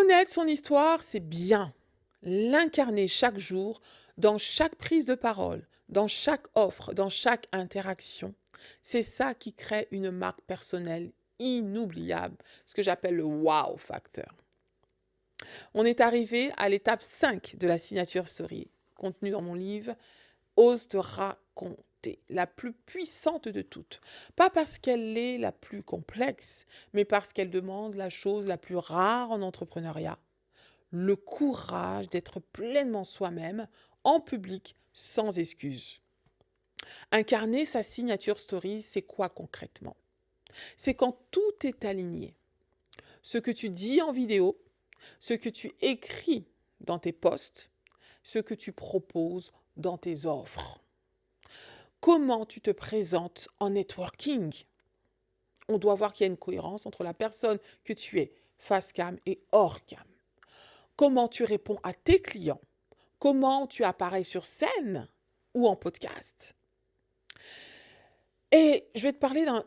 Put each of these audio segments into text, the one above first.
Connaître son histoire, c'est bien. L'incarner chaque jour, dans chaque prise de parole, dans chaque offre, dans chaque interaction, c'est ça qui crée une marque personnelle inoubliable, ce que j'appelle le wow factor. On est arrivé à l'étape 5 de la signature story, contenue dans mon livre Ose te raconter, la plus puissante de toutes. Pas parce qu'elle est la plus complexe, mais parce qu'elle demande la chose la plus rare en entrepreneuriat, le courage d'être pleinement soi-même, en public, sans excuse. Incarner sa signature story, c'est quoi concrètement? C'est quand tout est aligné. Ce que tu dis en vidéo, ce que tu écris dans tes posts, ce que tu proposes dans tes offres. Comment tu te présentes en networking? On doit voir qu'il y a une cohérence entre la personne que tu es face cam et hors cam. Comment tu réponds à tes clients? Comment tu apparais sur scène ou en podcast? Et je vais te parler d'un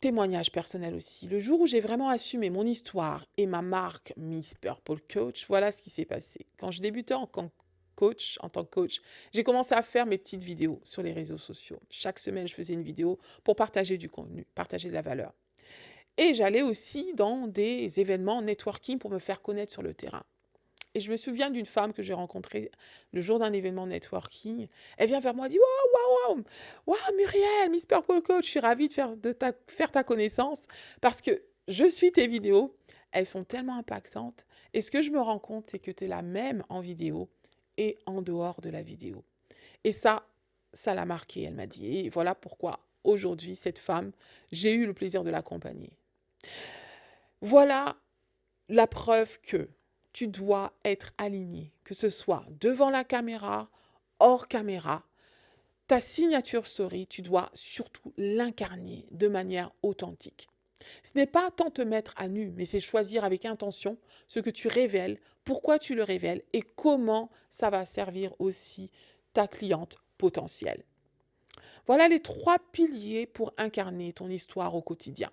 témoignage personnel aussi. Le jour où j'ai vraiment assumé mon histoire et ma marque Miss Purple Coach, voilà ce qui s'est passé. Quand je débutais en tant que coach, j'ai commencé à faire mes petites vidéos sur les réseaux sociaux. Chaque semaine, je faisais une vidéo pour partager du contenu, partager de la valeur. Et j'allais aussi dans des événements networking pour me faire connaître sur le terrain. Et je me souviens d'une femme que j'ai rencontrée le jour d'un événement networking. Elle vient vers moi et dit Waouh, Muriel, Miss Purple Coach, je suis ravie de faire ta connaissance parce que je suis tes vidéos. Elles sont tellement impactantes. Et ce que je me rends compte, c'est que tu es la même en vidéo et en dehors de la vidéo. Et ça l'a marquée, elle m'a dit. Et voilà pourquoi aujourd'hui, cette femme, j'ai eu le plaisir de l'accompagner. Voilà la preuve que tu dois être aligné, que ce soit devant la caméra, hors caméra. Ta signature story, tu dois surtout l'incarner de manière authentique. Ce n'est pas tant te mettre à nu, mais c'est choisir avec intention ce que tu révèles, pourquoi tu le révèles et comment ça va servir aussi ta cliente potentielle. Voilà les 3 piliers pour incarner ton histoire au quotidien.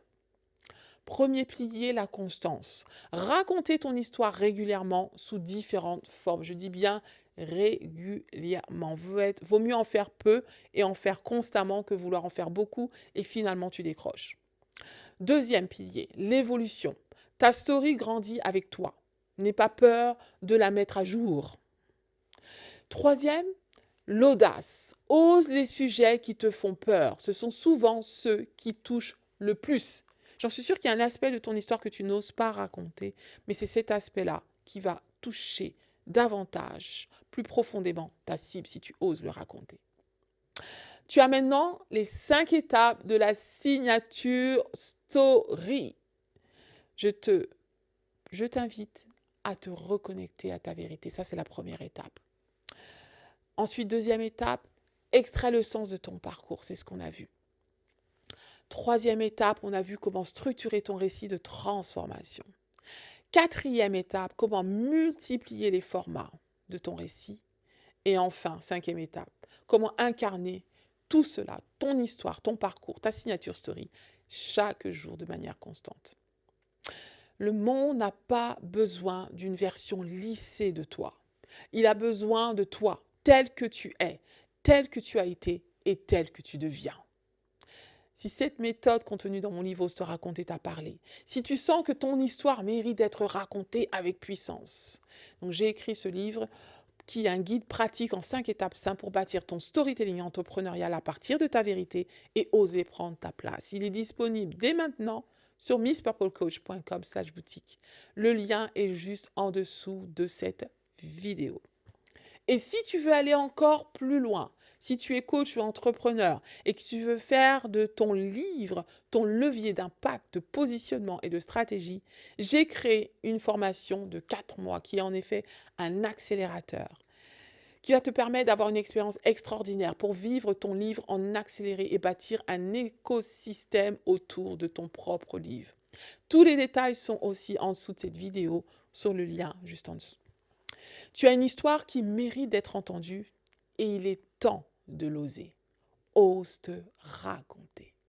Premier pilier, la constance. Raconter ton histoire régulièrement sous différentes formes. Je dis bien régulièrement. Vaut mieux en faire peu et en faire constamment que vouloir en faire beaucoup et finalement tu décroches. Deuxième pilier, l'évolution. Ta story grandit avec toi. N'aie pas peur de la mettre à jour. Troisième, l'audace. Ose les sujets qui te font peur. Ce sont souvent ceux qui touchent le plus. J'en suis sûre qu'il y a un aspect de ton histoire que tu n'oses pas raconter, mais c'est cet aspect-là qui va toucher davantage, plus profondément ta cible si tu oses le raconter. Tu as maintenant les 5 étapes de la signature story. Je t'invite à te reconnecter à ta vérité. Ça, c'est la première étape. Ensuite, deuxième étape, extrais le sens de ton parcours. C'est ce qu'on a vu. Troisième étape, on a vu comment structurer ton récit de transformation. Quatrième étape, comment multiplier les formats de ton récit. Et enfin, cinquième étape, comment incarner tout cela, ton histoire, ton parcours, ta signature story, chaque jour de manière constante. Le monde n'a pas besoin d'une version lissée de toi. Il a besoin de toi, tel que tu es, tel que tu as été et tel que tu deviens. Si cette méthode contenue dans mon livre Ose te raconter t'a parlé, si tu sens que ton histoire mérite d'être racontée avec puissance, donc j'ai écrit ce livre qui est un guide pratique en 5 étapes simples pour bâtir ton storytelling entrepreneurial à partir de ta vérité et oser prendre ta place. Il est disponible dès maintenant sur misspurplecoach.com/boutique. Le lien est juste en dessous de cette vidéo. Et si tu veux aller encore plus loin, si tu es coach ou entrepreneur et que tu veux faire de ton livre ton levier d'impact, de positionnement et de stratégie, j'ai créé une formation de 4 mois qui est en effet un accélérateur qui va te permettre d'avoir une expérience extraordinaire pour vivre ton livre en accéléré et bâtir un écosystème autour de ton propre livre. Tous les détails sont aussi en dessous de cette vidéo sur le lien juste en dessous. Tu as une histoire qui mérite d'être entendue et il est temps de l'oser. Ose te raconter.